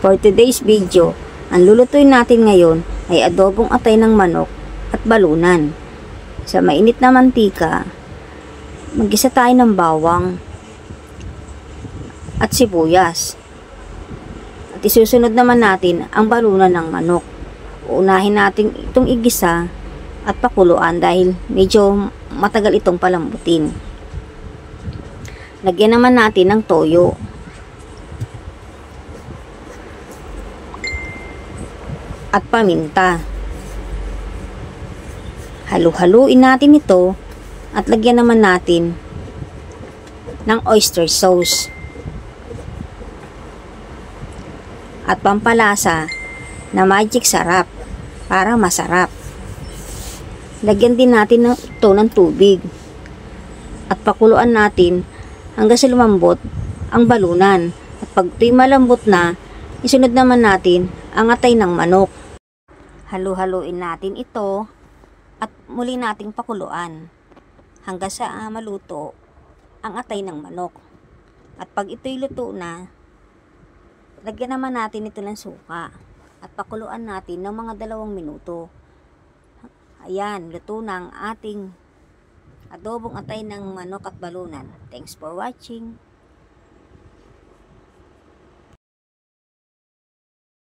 For today's video, ang lulutuin natin ngayon ay adobong atay ng manok at balunan. Sa mainit na mantika, mag-isa tayo ng bawang at sibuyas. At isusunod naman natin ang balunan ng manok. Uunahin natin itong igisa at pakuluan dahil medyo matagal itong palambutin. Lagyan naman natin ng toyo. At paminta. Halu-haluin natin ito at lagyan naman natin ng oyster sauce. At pampalasa na magic sarap para masarap. Lagyan din natin ito ng tubig at pakuluan natin hanggang sa lumambot ang balunan. At pag ito'y malambot na, isunod naman natin ang atay ng manok. Halu-haluin natin ito at muli nating pakuluan hanggang sa maluto ang atay ng manok. At pag ito'y luto na, lagyan naman natin ito ng suka at pakuluan natin ng mga 2 minuto. Ayan, luto na ang ating adobong atay ng manok at balunan. Thanks for watching.